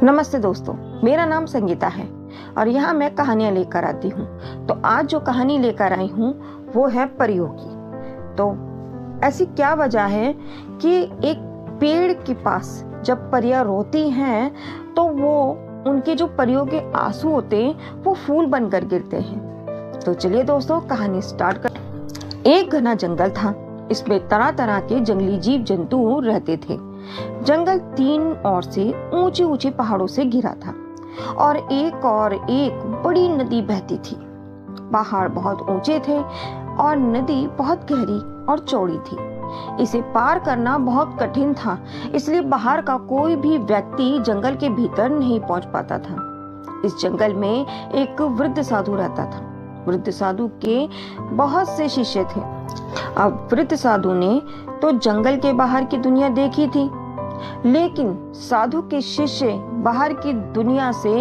नमस्ते दोस्तों, मेरा नाम संगीता है और यहाँ मैं कहानियाँ लेकर आती हूँ। तो आज जो कहानी लेकर आई हूँ वो है परियों की। तो ऐसी क्या वजह है कि एक पेड़ के पास जब परियां रोती हैं तो वो उनके जो परियों के आंसू होते हैं वो फूल बनकर गिरते हैं। तो चलिए दोस्तों कहानी स्टार्ट कर। एक घना जंगल था। इसमें तरह तरह के जंगली जीव जंतु रहते थे। जंगल तीन ओर से ऊंचे ऊंचे पहाड़ों से घिरा था और एक बड़ी नदी बहती थी। पहाड़ बहुत ऊंचे थे और नदी बहुत गहरी और चौड़ी थी। इसे पार करना बहुत कठिन था, इसलिए बाहर का कोई भी व्यक्ति जंगल के भीतर नहीं पहुंच पाता था। इस जंगल में एक वृद्ध साधु रहता था। वृद्ध साधु के बहुत से शिष्य थे। अब वृद्ध साधु ने तो जंगल के बाहर की दुनिया देखी थी, लेकिन साधु के शिष्य बाहर की दुनिया से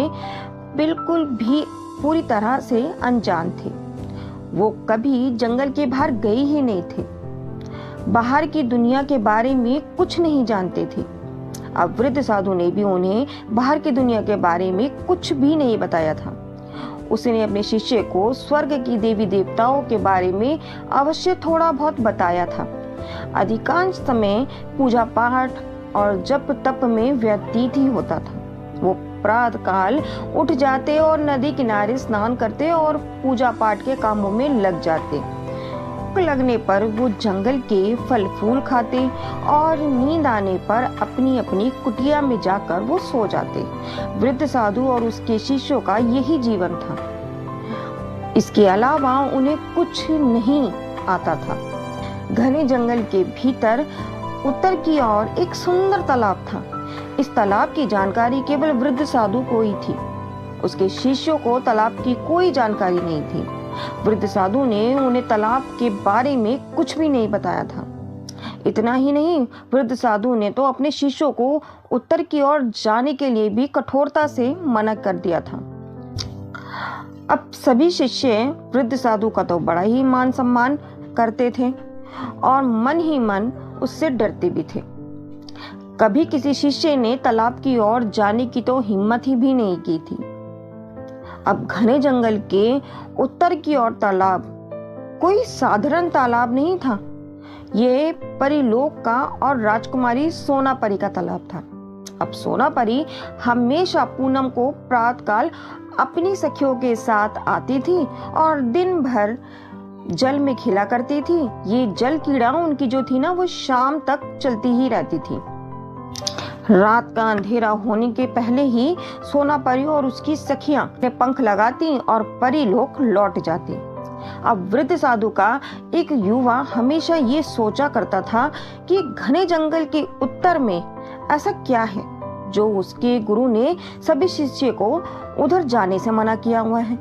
बिल्कुल भी पूरी तरह से अनजान थे। वो कभी जंगल के बाहर गए ही नहीं थे, बाहर की दुनिया के बारे में कुछ नहीं जानते थे। अब वृद्ध साधु ने भी उन्हें बाहर की दुनिया के बारे में कुछ भी नहीं बताया था। उसने अपने शिष्य को स्वर्ग की देवी देवताओं के बारे में अवश्य थोड़ा बहुत बताया था। अधिकांश समय पूजा पाठ और जप तप में व्यतीत ही होता था। वो प्रातः काल उठ जाते और नदी किनारे स्नान करते और पूजा पाठ के कामों में लग जाते। भूख लगने पर वो जंगल के फल फूल खाते और नींद आने पर अपनी अपनी कुटिया में जाकर वो सो जाते। वृद्ध साधु और उसके शिष्यों का यही जीवन था। इसके अलावा उन्हें कुछ नहीं आता था। घने जंगल के भीतर उत्तर की ओर एक सुंदर तालाब था। इस तालाब की जानकारी केवल वृद्ध साधु को ही थी। उसके शिष्यों को तालाब की कोई जानकारी नहीं थी। वृद्ध साधु ने उन्हें तालाब के बारे में कुछ भी नहीं बताया था। इतना ही नहीं, वृद्ध साधु ने तो अपने शिष्यों को उत्तर की ओर जाने के लिए भी कठोरता से मना कर दिया था। अब सभी शिष्य वृद्ध साधु का तो बड़ा ही मान सम्मान करते थे और मन ही मन उससे डरते भी थे। कभी किसी शिष्य ने तालाब की ओर जाने की तो हिम्मत ही भी नहीं की थी। अब घने जंगल के उत्तर की ओर तालाब कोई साधारण तालाब नहीं था। ये परीलोक का और राजकुमारी सोनापरी का तालाब था। अब सोनापरी हमेशा पूनम को प्रातःकाल अपनी सखियों के साथ आती थी और दिन भर जल में खेला करती थी। ये जल कीड़ा उनकी जो थी ना, वो शाम तक चलती ही रहती थी। रात का अंधेरा होने के पहले ही सोनापरी और उसकी सखियां अपने पंख लगाती और परीलोक लौट जाती। अब वृद्ध साधु का एक युवा हमेशा ये सोचा करता था कि घने जंगल के उत्तर में ऐसा क्या है जो उसके गुरु ने सभी शिष्य को उधर जाने से मना किया हुआ है।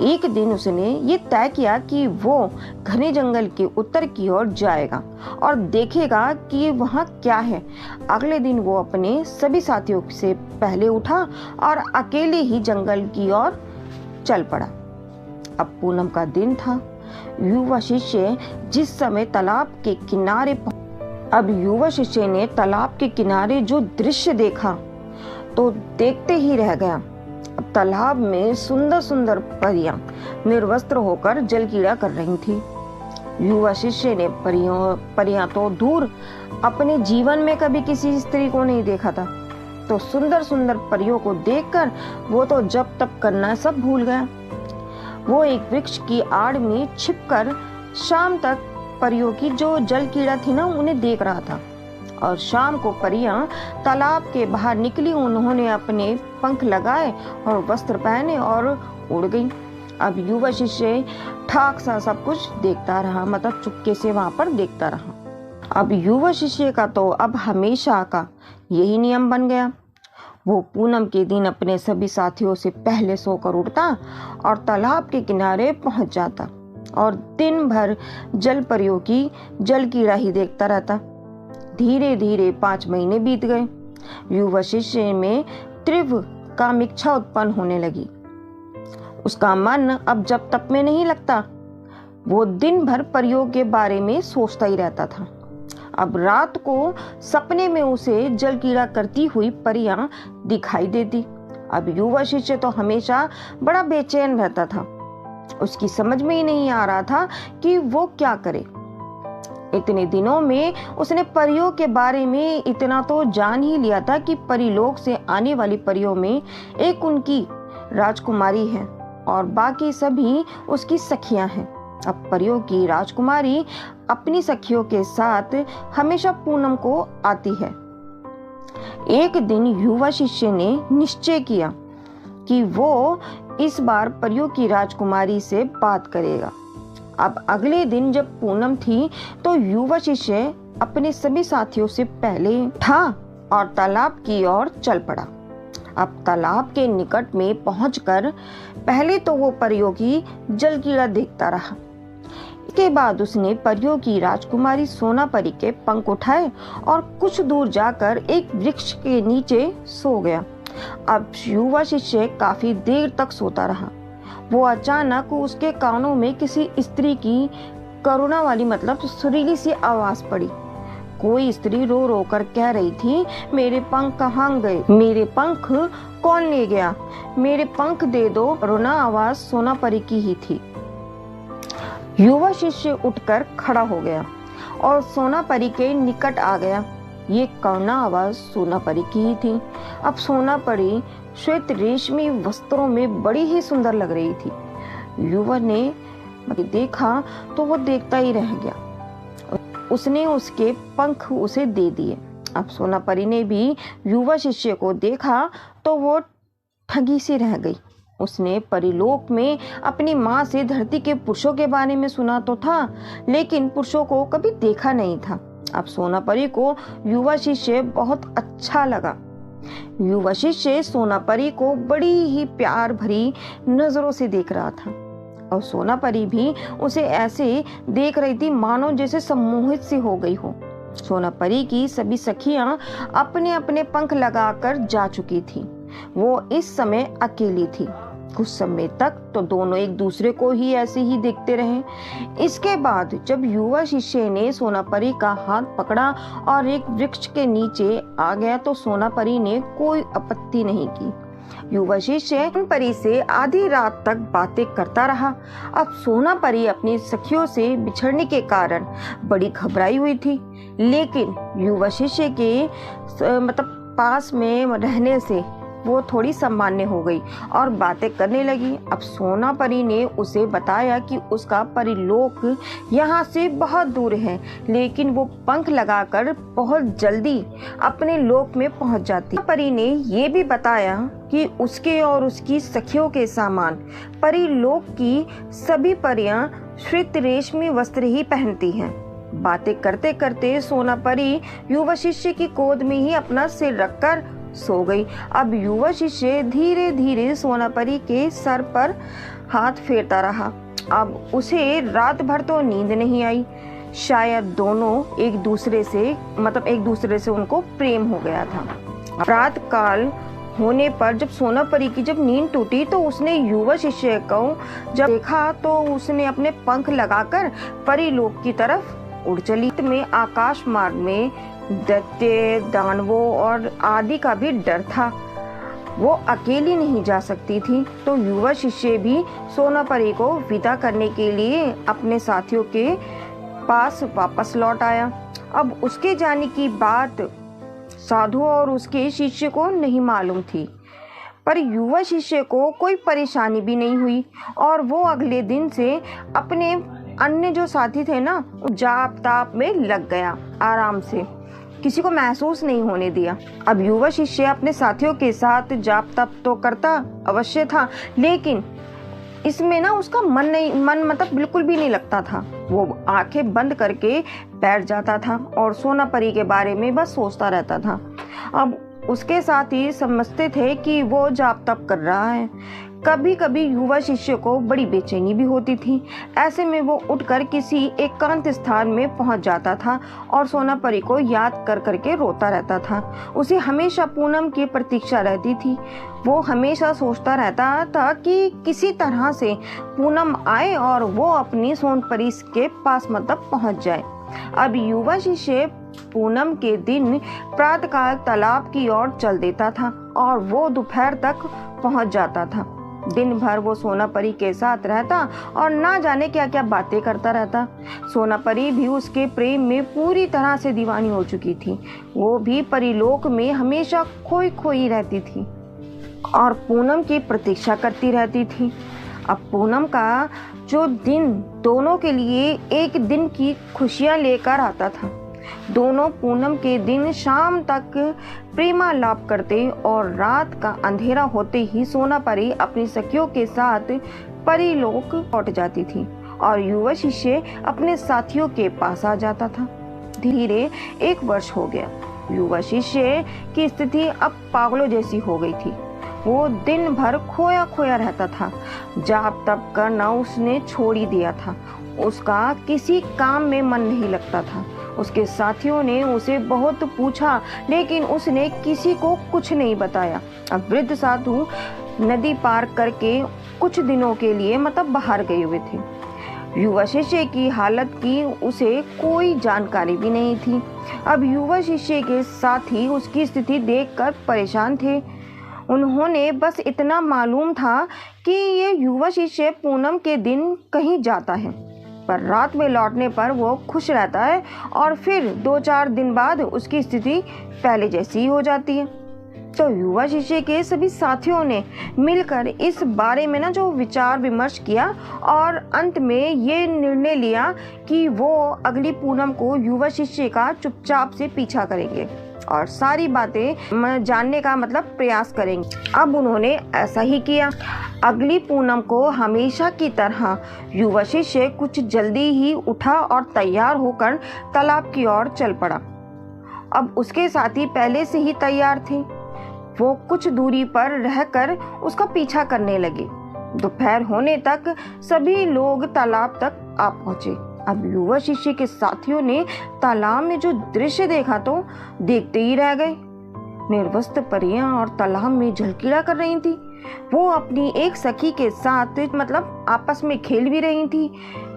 एक दिन उसने ये तय किया कि वो घने जंगल के उत्तर की ओर जाएगा और देखेगा कि वहाँ क्या है। अगले दिन वो अपने सभी साथियों से पहले उठा और अकेले ही जंगल की ओर चल पड़ा। अब पूनम का दिन था। युवा शिष्य जिस समय तालाब के किनारे अब युवा शिष्य ने तालाब के किनारे जो दृश्य देखा तो देखते ही रह गया। अब तालाब में सुंदर सुंदर परियां निर्वस्त्र होकर जल कीड़ा कर रही थी। युवा शिष्य ने परियां तो दूर, अपने जीवन में कभी किसी स्त्री को नहीं देखा था। तो सुंदर सुंदर परियों को देखकर वो तो जप तप करना सब भूल गया। वो एक वृक्ष की आड़ में छिपकर शाम तक परियों की जो जल कीड़ा थी ना, उन्हें देख रहा था। और शाम को परियां तालाब के बाहर निकली। उन्होंने अपने पंख लगाए और वस्त्र पहने और उड़ गई। अब युवा शिष्य ठाक सा सब कुछ देखता रहा, मतलब चुपके से वहां पर देखता रहा। अब युवा शिष्य का तो अब हमेशा का यही नियम बन गया। वो पूनम के दिन अपने सभी साथियों से पहले सोकर उठता और तालाब के किनारे पहुंच जाता और दिन भर जल परियों की जल कीड़ा ही देखता रहता। धीरे धीरे 5 महीने बीत गए। युवा शिष्य में तीव्र कामिच्छा उत्पन्न होने लगी। उसका मन अब जप तप में नहीं लगता। वो दिन भर परियों के बारे में सोचता ही रहता था। अब रात को सपने में उसे जल कीड़ा करती हुई परियां दिखाई देती। अब युवा शिष्य तो हमेशा बड़ा बेचैन रहता था। उसकी समझ में ही नहीं आ रहा था कि वो क्या करे। इतने दिनों में उसने परियों के बारे में इतना तो जान ही लिया था कि परिलोक से आने वाली परियों में एक उनकी राजकुमारी है और बाकी सभी उसकी सखियां हैं। अब परियों की राजकुमारी अपनी सखियों के साथ हमेशा पूनम को आती है। एक दिन युवा शिष्य ने निश्चय किया कि वो इस बार परियों की राजकुमारी से बात करेगा। अब अगले दिन जब पूनम थी तो युवा शिष्य अपने सभी साथियों से पहले था और तालाब की ओर चल पड़ा। अब तालाब के निकट में पहुंचकर पहले तो वो परियों की जल कीड़ा देखता रहा। इसके बाद उसने परियों की राजकुमारी सोना परी के पंख उठाए और कुछ दूर जाकर एक वृक्ष के नीचे सो गया। अब युवा शिष्य काफी देर तक सोता रहा। वो अचानक उसके कानों में किसी स्त्री की करुणा वाली मतलब सुरीली सी आवाज पड़ी। कोई स्त्री रो रो कर कह रही थी, मेरे पंख कहाँ गए, मेरे पंख कौन ले गया, मेरे पंख दे दो। करुणा आवाज सोना परी की ही थी। युवा शिष्य उठकर खड़ा हो गया और सोना परी के निकट आ गया। ये करुणा आवाज सोना परी की ही थी। अब सोना परी श्वेत रेशमी वस्त्रों में बड़ी ही सुंदर लग रही थी। युवा ने देखा तो वो देखता ही रह गया। उसने उसके पंख उसे दे दिए। अब सोना परी ने भी युवा शिष्य को देखा तो वो ठगी सी रह गई। उसने परिलोक में अपनी माँ से धरती के पुरुषों के बारे में सुना तो था, लेकिन पुरुषों को कभी देखा नहीं था। अब सोना परी को युवा शिष्य बहुत अच्छा लगा। युवा शिष्य सोना परी को बड़ी ही प्यार भरी नजरों से देख रहा था और सोना परी भी उसे ऐसे देख रही थी मानो जैसे सम्मोहित सी हो गई हो। सोना परी की सभी सखियां अपने अपने पंख लगाकर जा चुकी थी। वो इस समय अकेली थी। कुछ समय तक तो दोनों एक दूसरे को ही ऐसे ही देखते रहे। इसके बाद जब युवा शिष्य ने सोना परी का हाथ पकड़ा और एक वृक्ष के नीचे आ गया तो सोना परी ने कोई आपत्ति नहीं की। युवा शिष्य परी से आधी रात तक बातें करता रहा। अब सोना परी अपनी सखियों से बिछड़ने के कारण बड़ी घबराई हुई थी, लेकिन युवा शिष्य के मतलब पास में रहने से वो थोड़ी सामान्य हो गई और बातें करने लगी। अब सोना परी ने उसे बताया कि उसका परिलोक यहाँ से बहुत दूर है, लेकिन वो पंख लगाकर बहुत जल्दी अपने लोक में पहुँच जाती। परी ने ये भी बताया कि उसके और उसकी सखियों के सामान परिलोक की सभी परियां श्वेत रेशमी वस्त्र ही पहनती हैं। बातें करते करते सोना परी युवा शिष्य की गोद में ही अपना सिर रखकर सो गई। अब युवा शिष्य धीरे धीरे सोना परी के सर पर हाथ फेरता रहा। अब उसे रात भर तो नींद नहीं आई। शायद दोनों एक दूसरे से उनको प्रेम हो गया था। रात काल होने पर जब सोना परी की जब नींद टूटी तो उसने युवा शिष्य को जब देखा तो उसने अपने पंख लगाकर परिलोक की तरफ उड़ चली। में आकाश मार्ग में दैत्य, दानवों और आदि का भी डर था। वो अकेली नहीं जा सकती थी, तो युवा शिष्य भी सोना परी को विदा करने के लिए अपने साथियों के पास वापस लौट आया। अब उसके जाने की बात साधु और उसके शिष्य को नहीं मालूम थी, पर युवा शिष्य को कोई परेशानी भी नहीं हुई और वो अगले दिन से अपने अन्य जो साथी थे ना, जाप ताप में लग गया। आराम से किसी को महसूस नहीं होने दिया। अब युवा शिष्य अपने साथियों के साथ जाप तप तो करता अवश्य था, लेकिन इसमें ना उसका मन मतलब बिल्कुल भी नहीं लगता था। वो आंखें बंद करके बैठ जाता था और सोना परी के बारे में बस सोचता रहता था। अब उसके साथ ही समझते थे कि वो जाप तप कर रहा है। कभी कभी युवा शिष्य को बड़ी बेचैनी भी होती थी। ऐसे में वो उठकर किसी एकांत स्थान में पहुंच जाता था और सोना परी को याद कर करके रोता रहता था। उसे हमेशा पूनम की प्रतीक्षा रहती थी। वो हमेशा सोचता रहता था कि किसी तरह से पूनम आए और वो अपनी सोन परी के पास मतलब पहुंच जाए। अब युवा शिष्य पूनम के दिन प्रातःकाल तालाब की ओर चल देता था और वो दोपहर तक पहुंच जाता था। दिन भर वो सोनापरी के साथ रहता और ना जाने क्या क्या बातें करता रहता। सोनापरी भी उसके प्रेम में पूरी तरह से दीवानी हो चुकी थी। वो भी परीलोक में हमेशा खोई खोई रहती थी और पूनम की प्रतीक्षा करती रहती थी। अब पूनम का जो दिन दोनों के लिए एक दिन की खुशियां लेकर आता था। दोनों पूनम के दिन शाम तक प्रेमालाप करते और रात का अंधेरा होते ही सोनापरी अपनी सखियों के साथ परीलोक लौट जाती थी और युवा शिष्य अपने साथियों के पास आ जाता था। धीरे 1 वर्ष हो गया। युवा शिष्य की स्थिति अब पागलों जैसी हो गई थी। वो दिन भर खोया खोया रहता था। जाप तप करना उसने छोड़ ही दिया था। उसका किसी काम में मन नहीं लगता था। उसके साथियों ने उसे बहुत पूछा लेकिन उसने किसी को कुछ नहीं बताया। अब वृद्ध साधु नदी पार करके कुछ दिनों के लिए बाहर गए हुए थे। युवा शिष्य की हालत की उसे कोई जानकारी भी नहीं थी। अब युवा शिष्य के साथी उसकी स्थिति देखकर परेशान थे। उन्होंने बस इतना मालूम था कि ये युवा शिष्य पूनम के दिन कहीं जाता है, पर रात में लौटने पर वो खुश रहता है और फिर 2-4 दिन बाद उसकी स्थिति पहले जैसी ही हो जाती है। तो युवा शिष्य के सभी साथियों ने मिलकर इस बारे में जो विचार विमर्श किया और अंत में ये निर्णय लिया कि वो अगली पूनम को युवा शिष्य का चुपचाप से पीछा करेंगे और सारी बातें जानने का प्रयास करेंगे। अब उन्होंने ऐसा ही किया। अगली पूनम को हमेशा की तरह युवा शिष्य कुछ जल्दी ही उठा और तैयार होकर तालाब की ओर चल पड़ा। अब उसके साथी पहले से ही तैयार थे। वो कुछ दूरी पर रहकर उसका पीछा करने लगे। दोपहर होने तक सभी लोग तालाब तक आ पहुंचे। अब युवा शिष्य के साथियों ने तालाब में जो दृश्य देखा तो देखते ही रह गए। निर्वस्त्र परियां और तालाब में झलकीड़ा कर रही थी। वो अपनी एक सखी के साथ आपस में खेल भी रही थी।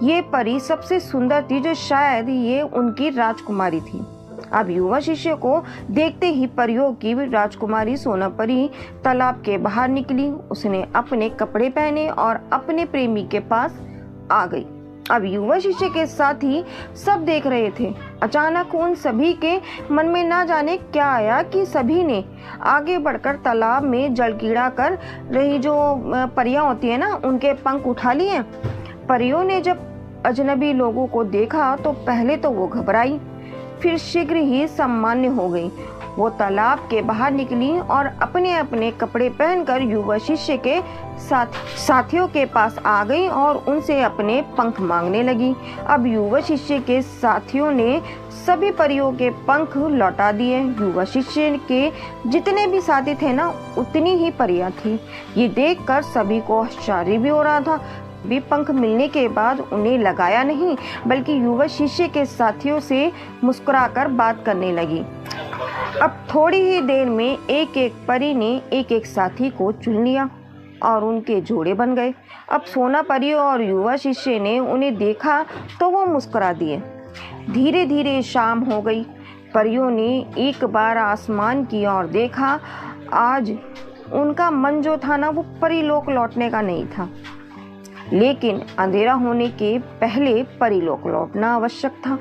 ये परी सबसे सुंदर थी, जो शायद ये उनकी राजकुमारी थी। अब युवा शिष्य को देखते ही परियों की राजकुमारी सोनापरी तालाब के बाहर निकली। उसने अपने कपड़े पहने और अपने प्रेमी के पास आ गई। अब युवा शिष्य के साथी सब देख रहे थे। अचानक उन सभी के मन में ना जाने क्या आया कि सभी ने आगे बढ़कर तालाब में जलकीड़ा कर रही जो परियां होती है उनके पंख उठा लिए। परियों ने जब अजनबी लोगों को देखा तो पहले तो वो घबराई, फिर शीघ्र ही सामान्य हो गई। वो तालाब के बाहर निकली और अपने अपने कपड़े पहनकर युवा शिष्य के साथियों के पास आ गई और उनसे अपने पंख मांगने लगी। अब युवा शिष्य के साथियों ने सभी परियों के पंख लौटा दिए। युवा शिष्य के जितने भी साथी थे उतनी ही परियां थी। ये देखकर सभी को आश्चर्य भी हो रहा था। भी पंख मिलने के बाद उन्हें लगाया नहीं, बल्कि युवा शिष्य के साथियों से मुस्कुराकर बात करने लगी। अब थोड़ी ही देर में एक एक परी ने एक एक साथी को चुन लिया और उनके जोड़े बन गए। अब सोनापरी और युवा शिष्य ने उन्हें देखा तो वो मुस्कुरा दिए। धीरे धीरे शाम हो गई। परियों ने एक बार आसमान की ओर देखा। आज उनका मन जो था वो परीलोक लौटने का नहीं था, लेकिन अंधेरा होने के पहले परीलोक लौटना आवश्यक था।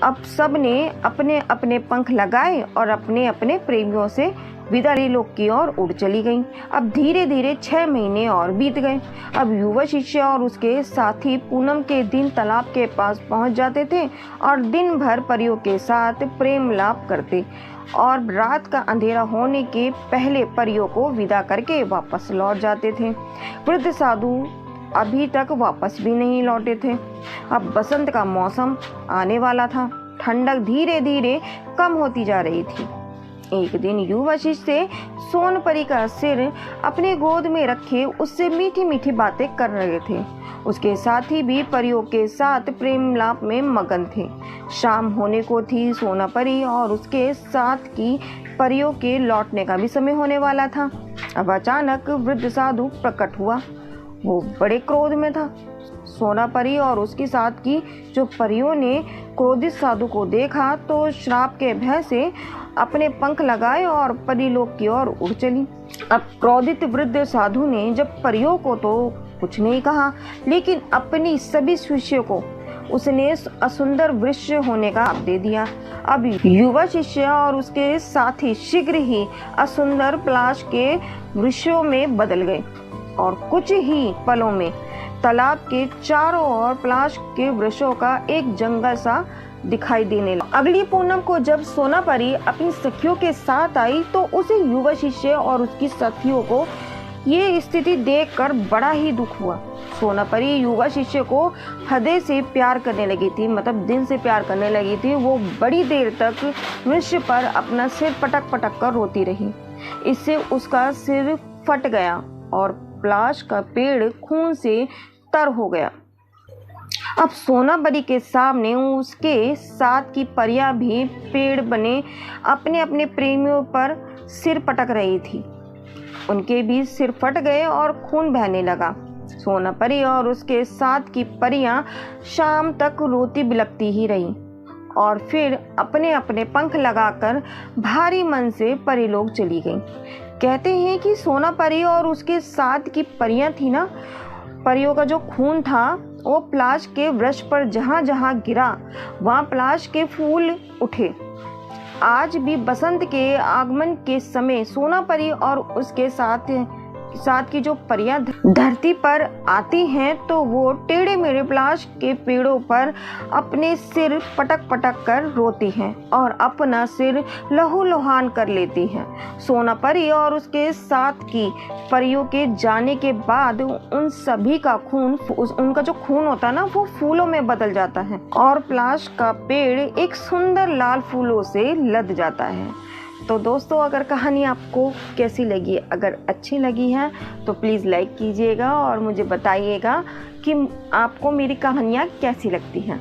अब सब ने अपने अपने पंख लगाए और अपने अपने प्रेमियों से विदा लोक की ओर उड़ चली गईं। अब धीरे धीरे 6 महीने और बीत गए। अब युवा शिष्य और उसके साथी पूनम के दिन तालाब के पास पहुंच जाते थे और दिन भर परियों के साथ प्रेम लाप करते और रात का अंधेरा होने के पहले परियों को विदा करके वापस लौट जाते थे। वृद्ध साधु अभी तक वापस भी नहीं लौटे थे। अब बसंत का मौसम आने वाला था। ठंडक धीरे धीरे कम होती जा रही थी। एक दिन युवा शिष्य सोनपरी का सिर अपने गोद में रखे उससे मीठी मीठी बातें कर रहे थे। उसके साथी भी परियों के साथ प्रेम लाप में मगन थे। शाम होने को थी। सोनापरी और उसके साथ की परियों के लौटने का भी समय होने वाला था। अब अचानक वृद्ध साधु प्रकट हुआ। वो बड़े क्रोध में था। सोनापरी और उसके साथ की जो परियों ने क्रोधित साधु को देखा तो श्राप के भय से अपने पंख लगाए और परीलोक की ओर उड़ चली। अब क्रोधित वृद्ध साधु ने जब परियों को तो कुछ नहीं कहा, लेकिन अपनी सभी शिष्यों को उसने असुंदर वृक्ष होने का आप दे दिया। अब युवा शिष्य और उसके साथी शीघ्र ही असुंदर पलाश के वृक्षों में बदल गए और कुछ ही पलों में तालाब के चारों ओर पलाश के वृक्षों का एक जंगल सा दिखाई देने लगा। अगली पूनम को जब सोनापरी अपनी सखियों के साथ आई तो उसे युवा शिष्य और उसकी साथियों को ये स्थिति देखकर बड़ा ही दुख हुआ। सोनापरी युवा शिष्य को हृदय से प्यार करने लगी थी, मतलब दिल से प्यार करने लगी थी। वो बड़ी देर तक वृक्ष पर अपना सिर पटक पटक कर रोती रही। इससे उसका सिर फट गया और पलाश का पेड़ खून से तर हो गया। अब सोनापरी के सामने उसके साथ की परियां भी पेड़ बने अपने अपने प्रेमियों पर सिर पटक रही थी। उनके भी सिर फट गए और खून बहने लगा। सोनापरी और उसके साथ की परियां शाम तक रोती बिलखती ही रहीं और फिर अपने अपने पंख लगाकर भारी मन से परीलोक चली गईं। कहते हैं कि सोनापरी और उसके साथ की परियां थी ना, परियों का जो खून था वो पलाश के वृक्ष पर जहाँ जहाँ गिरा वहाँ पलाश के फूल उठे। आज भी बसंत के आगमन के समय सोनापरी और उसके साथ की जो परियां धरती पर आती हैं तो वो टेढ़े मेढ़े पलाश के पेड़ों पर अपने सिर पटक पटक कर रोती हैं और अपना सिर लहूलुहान कर लेती हैं। सोनापरी और उसके साथ की परियों के जाने के बाद उन सभी का खून, उनका जो खून होता है ना, वो फूलों में बदल जाता है और पलाश का पेड़ एक सुंदर लाल फूलों से लद जाता है। तो दोस्तों, अगर कहानी आपको कैसी लगी, अगर अच्छी लगी है तो प्लीज़ लाइक कीजिएगा और मुझे बताइएगा कि आपको मेरी कहानियाँ कैसी लगती हैं।